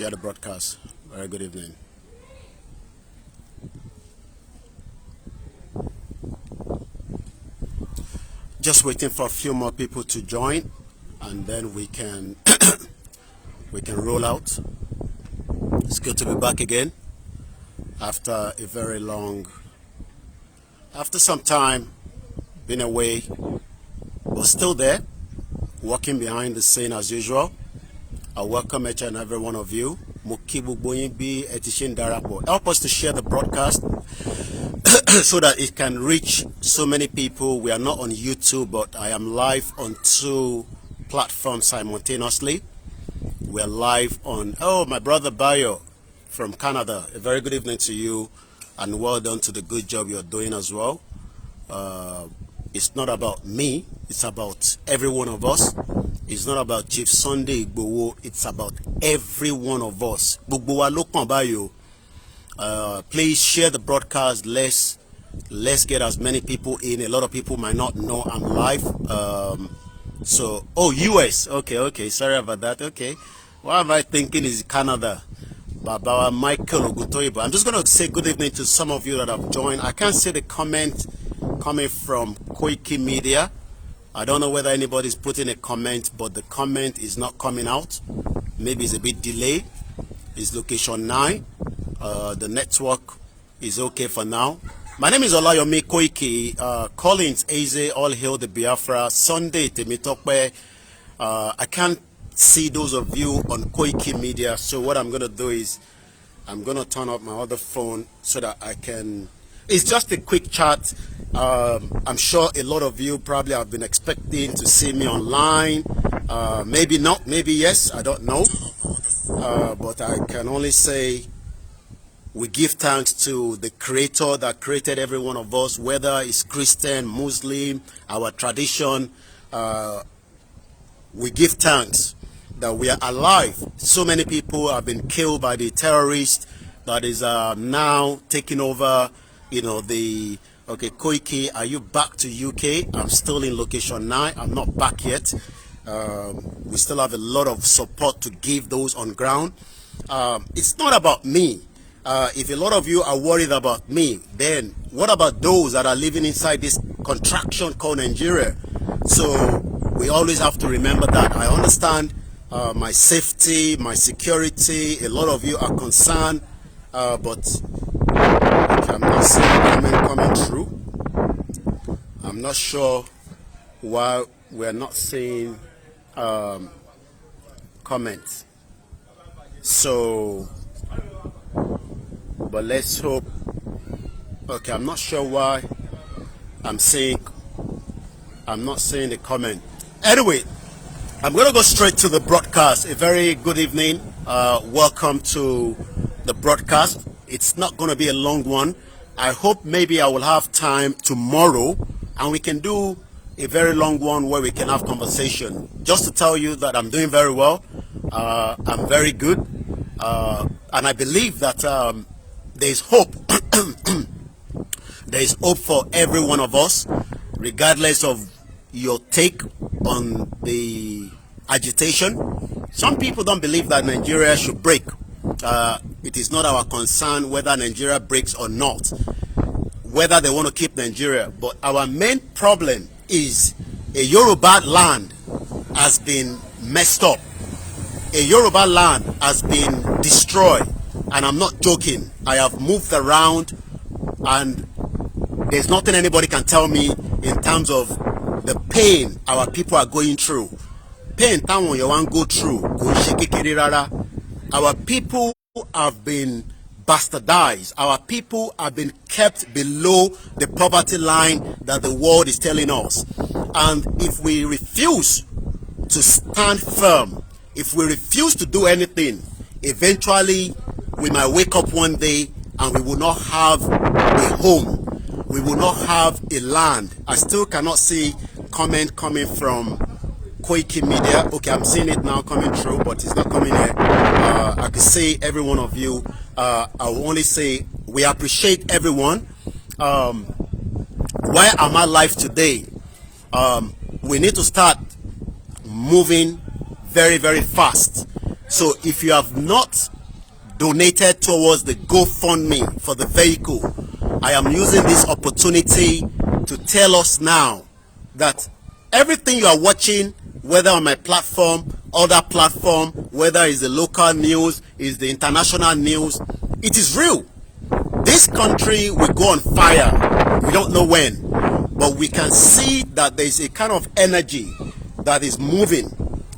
share the broadcast. Very good evening. Just waiting for a few more people to join, and then we can we can roll out. It's good to be back again after a very long, after some time, been away, but still there, working behind the scene as usual. I welcome each and every one of you. Help us to share the broadcast so that it can reach so many people. We are not on YouTube, but I am live on 2 platforms simultaneously. We are live on, my brother Bayo from Canada. A very good evening to you, and well done to the good job you're doing as well. It's not about me, it's about every one of us. It's not about Chief Sunday Igboho, it's about every one of us. Please share the broadcast. Let's get as many people in. A lot of people might not know I'm live. US. Okay. Sorry about that. Okay. What am I thinking is Canada? Baba Michael Ogutoyibo. I'm just going to say good evening to some of you that have joined. I can't see the comment coming from Koiki Media. I don't know whether anybody's putting a comment, but the comment is not coming out. Maybe it's a bit delayed. It's location 9. The network is okay for now. My name is Olayomi Koiki. Collins Eze, all hail the Biafra. Sunday Temitokwe. I can't see those of you on Koiki Media, so what I'm going to do is I'm going to turn off my other phone so that I can. It's just a quick chat. I'm sure a lot of you probably have been expecting to see me online. Maybe not, maybe yes, I don't know. But I can only say we give thanks to the Creator that created every one of us, whether it's Christian, Muslim, our tradition. We give thanks that we are alive. So many people have been killed by the terrorists that is now taking over. Koiki, are you back to UK? I'm still in location 9. I'm not back yet. We still have a lot of support to give those on ground. It's not about me. If a lot of you are worried about me, then what about those that are living inside this contraction called Nigeria? So we always have to remember that. I understand my safety, my security. A lot of you are concerned, but I'm not seeing comment coming through. I'm not sure why we're not seeing comments. So, but let's hope. Okay, I'm not sure why I'm not seeing the comment. Anyway, I'm going to go straight to the broadcast. A very good evening. Welcome to the broadcast. It's not going to be a long one. I hope maybe I will have time tomorrow and we can do a very long one where we can have conversation. Just to tell you that I'm doing very well. I'm very good. And I believe that there's hope. There's hope for every one of us, regardless of your take on the agitation. Some people don't believe that Nigeria should break. It is not our concern whether Nigeria breaks or not, whether they want to keep Nigeria. But our main problem is a Yoruba land has been messed up. A Yoruba land has been destroyed. And I'm not joking. I have moved around and there's nothing anybody can tell me in terms of the pain our people are going through. Pain táwọn you want go through. Our people have been bastardized. Our people have been kept below the poverty line that the world is telling us. And if we refuse to stand firm, if we refuse to do anything, eventually we might wake up one day and we will not have a home. We will not have a land. I still cannot see comment coming from Koiki Media. Okay, I'm seeing it now coming through, but it's not coming here. I can see every one of you. I will only say we appreciate everyone. Why am I live today? We need to start moving very, very fast. So if you have not donated towards the GoFundMe for the vehicle. I am using this opportunity to tell us now that everything you are watching, whether on my platform, other platform, whether it's the local news, is the international news, it is real. This country will go on fire. We don't know when, but we can see that there is a kind of energy that is moving,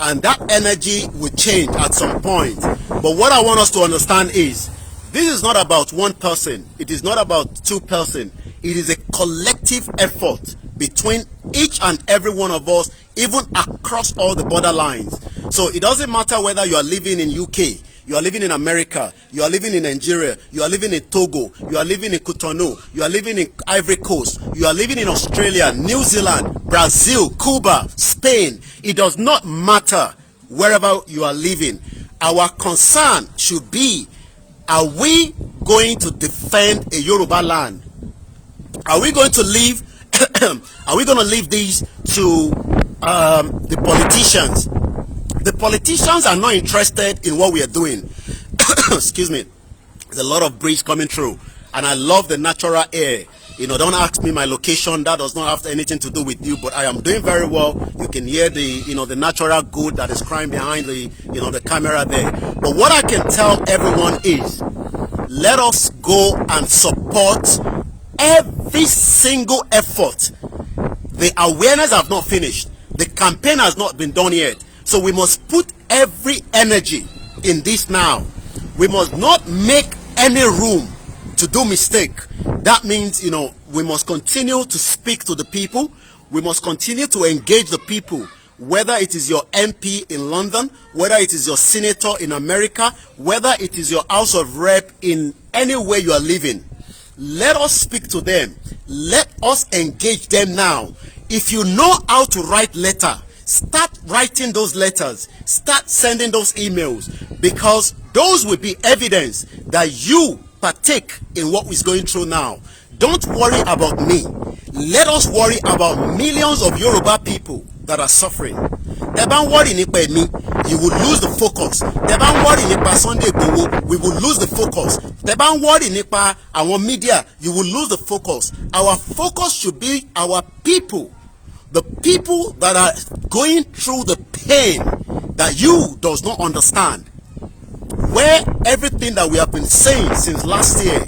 and that energy will change at some point. But what I want us to understand is, this is not about one person. It is not about two persons. It is a collective effort between each and every one of us, even across all the borderlines. So it doesn't matter whether you are living in UK, you are living in America, you are living in Nigeria, you are living in Togo, you are living in Cotonou, you are living in Ivory Coast, you are living in Australia, New Zealand, Brazil, Cuba, Spain. It does not matter wherever you are living. Our concern should be, are we going to defend a Yoruba land? Are we going to leave are we going to leave these to the politicians? The politicians are not interested in what we are doing. Excuse me. There's a lot of breeze coming through, and I love the natural air. You know, don't ask me my location. That does not have anything to do with you, but I am doing very well. You can hear the, you know, the natural good that is crying behind the, you know, the camera there. But what I can tell everyone is, let us go and support every single effort. The awareness have not finished. The campaign has not been done yet. So we must put every energy in this now. We must not make any room to do mistake. That means, you know, we must continue to speak to the people. We must continue to engage the people, whether it is your MP in London, whether it is your senator in America, whether it is your House of Rep in anywhere you are living. Let us speak to them. Let us engage them now. If you know how to write letter, start writing those letters. Start sending those emails, because those will be evidence that you partake in what is going through now. Don't worry about me. Let us worry about millions of Yoruba people that are suffering. Tẹ́ bá ń worry nípa me, you will lose the focus. Tẹ́ bá ń worry nípa Sunday Igboho, we will lose the focus. Tẹ́ bá ń worry nípa our media, you will lose the focus. Our focus should be our people. The people that are going through the pain that you does not understand. Where everything that we have been saying since last year,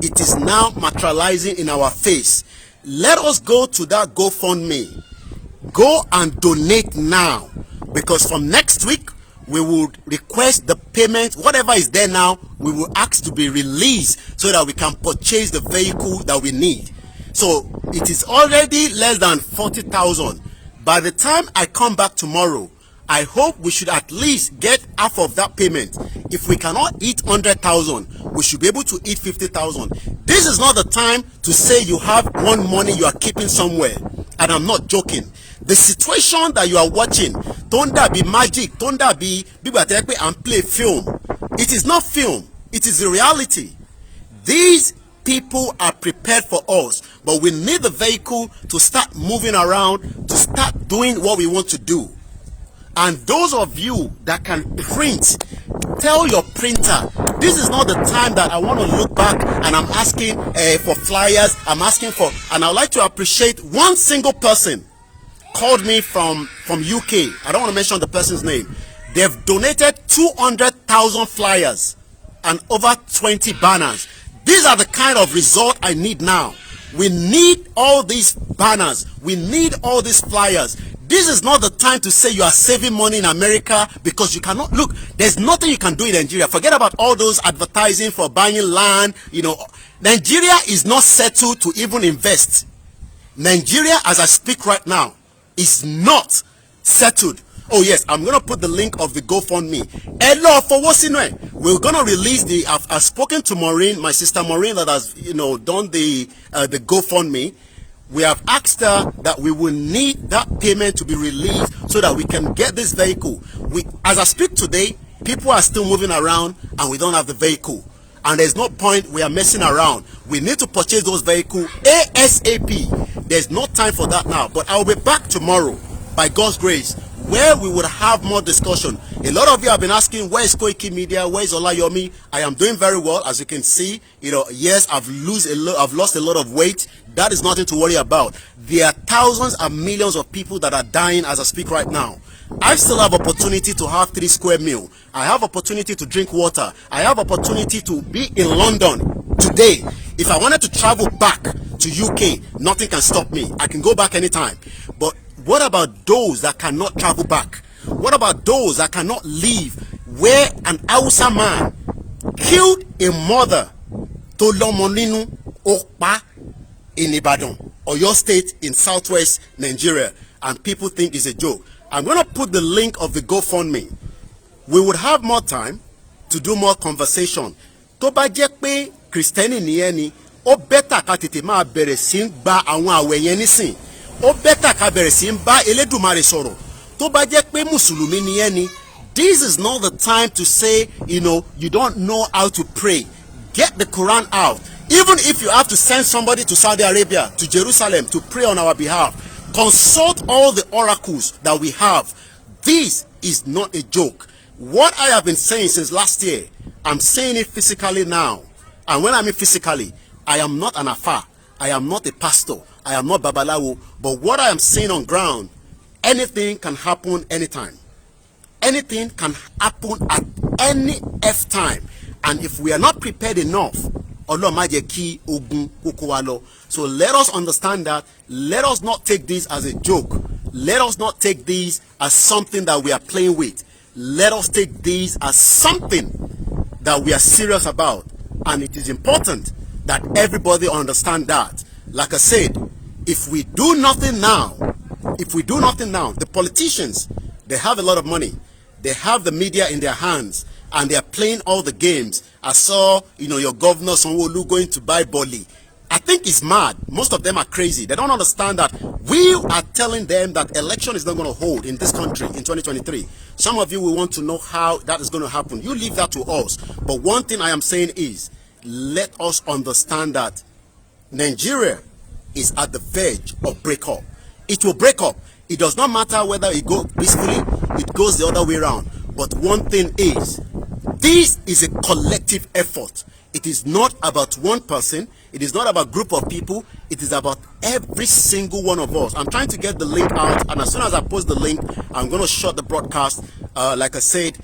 it is now materializing in our face. Let us go to that GoFundMe. Go and donate now, because from next week we will request the payment. Whatever is there now, we will ask to be released so that we can purchase the vehicle that we need. So it is already less than 40,000. By the time I come back tomorrow, I hope we should at least get half of that payment. If we cannot eat 100,000, we should be able to eat 50,000. This is not the time to say you have one money you are keeping somewhere. And I'm not joking. The situation that you are watching, don't that be magic, don't that be and play film. It is not film, it is the reality. These people are prepared for us, but we need the vehicle to start moving around, to start doing what we want to do. And those of you that can print, tell your printer, this is not the time that I want to look back and I'm asking for flyers, I'm asking for, and I would like to appreciate one single person called me from UK. I don't want to mention the person's name. They've donated 200,000 flyers and over 20 banners. These are the kind of result I need now. We need all these banners. We need all these flyers. This is not the time to say you are saving money in America, because you cannot. Look, there's nothing you can do in Nigeria. Forget about all those advertising for buying land. You know, Nigeria is not settled to even invest. Nigeria, as I speak right now, is not settled. Oh yes, I'm gonna put the link of the GoFundMe. Hello, for what's in it? We're gonna release the. I've spoken to Maureen, my sister Maureen, that has, you know, done the GoFundMe. We have asked her that we will need that payment to be released so that we can get this vehicle. As I speak today, people are still moving around and we don't have the vehicle. And there's no point we are messing around. We need to purchase those vehicles ASAP. There's no time for that now. But I'll be back tomorrow, by God's grace, where we will have more discussion. A lot of you have been asking, where is Koiki Media? Where is Olayomi? I am doing very well, as you can see. Yes, I've lost a lot of weight. That is nothing to worry about. There are thousands and millions of people that are dying as I speak right now. I still have opportunity to have 3 square meal. I have opportunity to drink water. I have opportunity to be in London today. If I wanted to travel back to UK, nothing can stop me. I can go back anytime. But what about those that cannot travel back? What about those that cannot leave where an Hausa man killed a mother to Lomoninu Okpa in Ibadan, or your state in southwest Nigeria, and people think it's a joke? I'm going to put the link of the GoFundMe. We would have more time to do more conversation. Tó bá jẹ́ pé Kristẹni ni ẹni, ó better ká tètè máa bẹ̀rẹ̀ sí ń gba àwọn àwẹ̀ yẹn nísìn. Ó better ká bẹ̀rẹ̀ sí ń bá Elédùmarè sọ̀rọ̀. Tó bá jẹ́ pé Mùsùlùmí ni ẹni, this is not the time to say, you don't know how to pray. Get the Quran out. Even if you have to send somebody to Saudi Arabia, to Jerusalem, to pray on our behalf, consult all the oracles that we have. This is not a joke. What I have been saying since last year, I'm saying it physically now. And when I mean physically, I am not an afa. I am not a pastor. I am not Babalawo. But what I am saying on ground, anything can happen anytime. Anything can happen at any F time. And if we are not prepared enough, so let us understand that. Let us not take this as a joke. Let us not take this as something that we are playing with. Let us take this as something that we are serious about. And it is important that everybody understand that. Like I said, if we do nothing now, the politicians, they have a lot of money. They have the media in their hands, and they are playing all the games. I saw, your governor Sanwo-Olu going to buy Boli. I think it's mad. Most of them are crazy. They don't understand that we are telling them that election is not going to hold in this country in 2023. Some of you will want to know how that is going to happen. You leave that to us. But one thing I am saying is, let us understand that Nigeria is at the verge of breakup. It will break up. It does not matter whether it goes peacefully, it goes the other way around. But one thing is, this is a collective effort. It is not about one person. It is not about a group of people. It is about every single one of us. I'm trying to get the link out, and as soon as I post the link, I'm going to shut the broadcast. Like I said,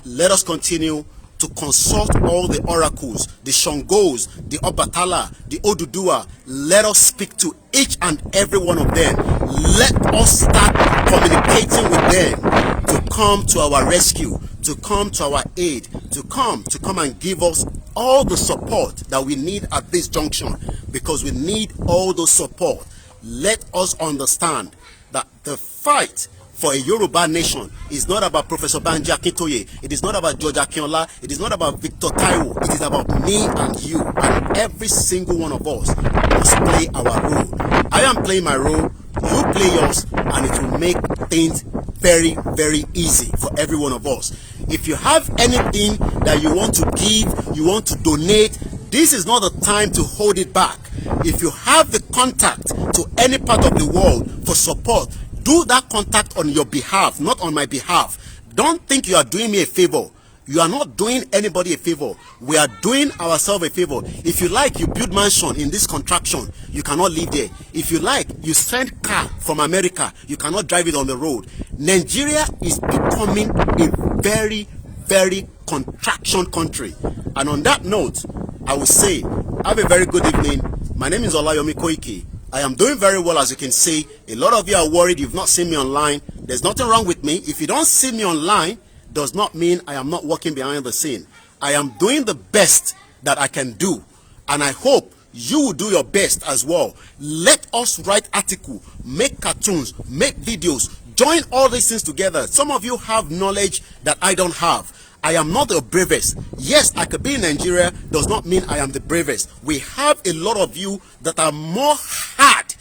let us continue to consult all the oracles, the Shangos, the Obatala, the Odudua. Let us speak to each and every one of them. Let us start communicating with them to come to our rescue, to come to our aid, to come and give us all the support that we need at this junction, because we need all the support. Let us understand that the fight for a Yoruba nation is not about Professor Banji Akintoye. It is not about George Akinola. It is not about Victor Taiwo. It is about me and you. And every single one of us must play our role. I am playing my role. You play yours. And it will make things very, very easy for every one of us. If you have anything that you want to give, you want to donate, this is not the time to hold it back. If you have the contact to any part of the world for support, do that contact on your behalf, not on my behalf. Don't think you are doing me a favor. You are not doing anybody a favor. We are doing ourselves a favor. If you like, you build mansion in this contraction, you cannot live there. If you like, you send car from America, you cannot drive it on the road. Nigeria is becoming a very, very contraction country. And on that note, I will say, have a very good evening. My name is Olayomi Koiki. I am doing very well, as you can see. A lot of you are worried you've not seen me online. There's nothing wrong with me. If you don't see me online, does not mean I am not working behind the scene. I am doing the best that I can do, and I hope you will do your best as well. Let us write articles, make cartoons, make videos, join all these things together. Some of you have knowledge that I don't have. I am not the bravest. Yes, I could be in Nigeria, does not mean I am the bravest. We have a lot of you that are more hard.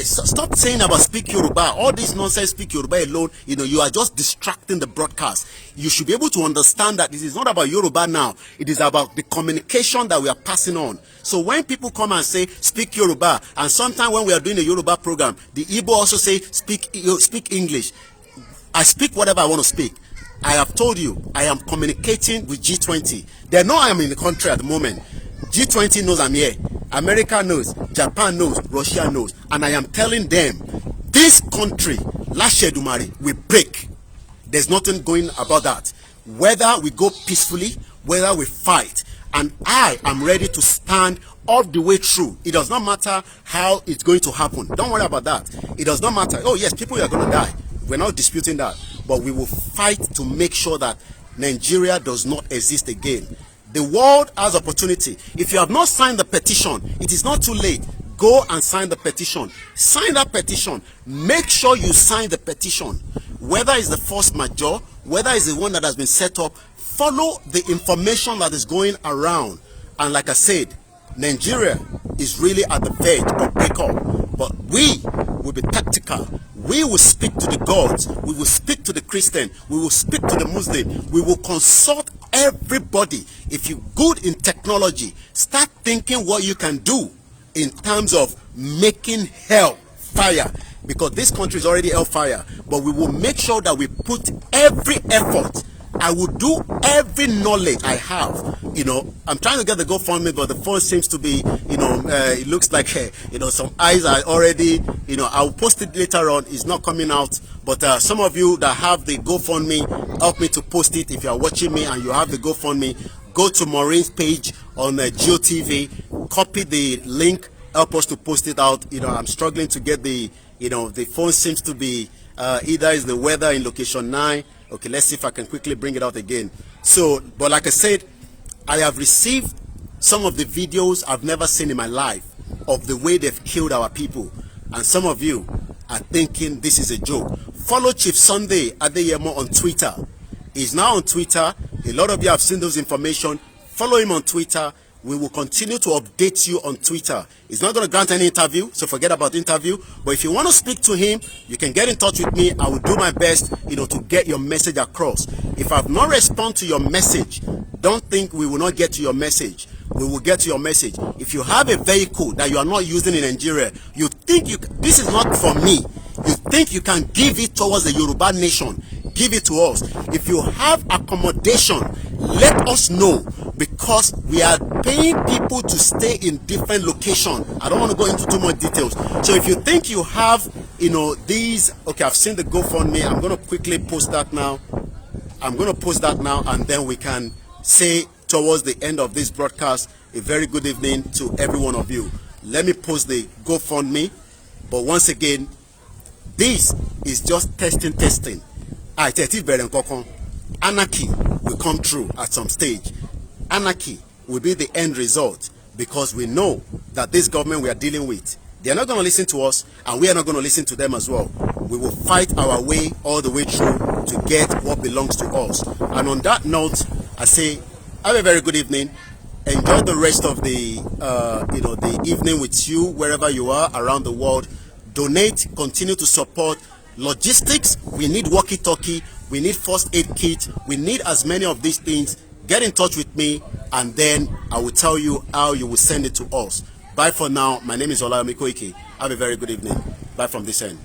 Stop saying about speak Yoruba. All this nonsense, speak Yoruba alone, you are just distracting the broadcast. You should be able to understand that this is not about Yoruba now. It is about the communication that we are passing on. So when people come and say speak Yoruba, and sometimes when we are doing a Yoruba program, the Igbo also say speak English. I speak whatever I want to speak. I have told you, I am communicating with G20. They know I am in the country at the moment. G20 knows I'm here. America knows. Japan knows. Russia knows. And I am telling them, this country, Lashe Dumari, will break. There's nothing going about that. Whether we go peacefully, whether we fight. And I am ready to stand all the way through. It does not matter how it's going to happen. Don't worry about that. It does not matter. Oh yes, people are going to die. We're not disputing that. But we will fight to make sure that Nigeria does not exist again. The world has opportunity. If you have not signed the petition, it is not too late. Go and sign the petition. Sign that petition. Make sure you sign the petition. Whether it's the force majeure, whether it's the one that has been set up, follow the information that is going around. And like I said, Nigeria is really at the verge of breakup. But we will be tactical. We will speak to the gods. We will speak to the Christian. We will speak to the Muslim. We will consult everybody. If you're good in technology, start thinking what you can do in terms of making hell fire. Because this country is already hellfire. But we will make sure that we put every effort. I will do every knowledge I have. You know, I'm trying to get the GoFundMe, but the phone seems to be, you know, it looks like, you know, some eyes are already, you know, I'll post it later on. It's not coming out. But some of you that have the GoFundMe, help me to post it. If you are watching me and you have the GoFundMe, go to Maureen's page on GeoTV, copy the link, help us to post it out. You know, I'm struggling to get the, you know, the phone seems to be, either is the weather in location 9. Okay, let's see if I can quickly bring it out again. So, but like I said, I have received some of the videos I've never seen in my life of the way they've killed our people. And some of you are thinking this is a joke. Follow Chief Sunday Adeyemo on Twitter. He's now on Twitter. A lot of you have seen those information. Follow him on Twitter. We will continue to update you on Twitter. He's not going to grant any interview, so forget about the interview. But if you want to speak to him, you can get in touch with me. I will do my best, you know, to get your message across. If I have not responded to your message, don't think we will not get to your message. We will get to your message. If you have a vehicle that you are not using in Nigeria, you think this is not for me. You think you can give it towards the Yoruba nation. Give it to us. If you have accommodation, let us know, because we are paying people to stay in different locations. I don't want to go into too much details. So if you think you have, you know, these, okay, I've seen the GoFundMe. I'm going to quickly post that now. I'm going to post that now, and then we can say towards the end of this broadcast, a very good evening to every one of you. Let me post the GoFundMe. But once again, this is just testing. Anarchy will come true at some stage. Anarchy will be the end result, because we know that this government we are dealing with, they are not going to listen to us, and we are not going to listen to them as well. We will fight our way all the way through to get what belongs to us. And on that note, I say, have a very good evening. Enjoy the rest of the, you know, the evening with you wherever you are around the world. Donate, continue to support. Logistics, we need walkie-talkie, we need first aid kit, we need as many of these things. Get in touch with me, and then I will tell you how you will send it to us. Bye for now. My name is Olayomi Koiki. Have a very good evening. Bye from this end.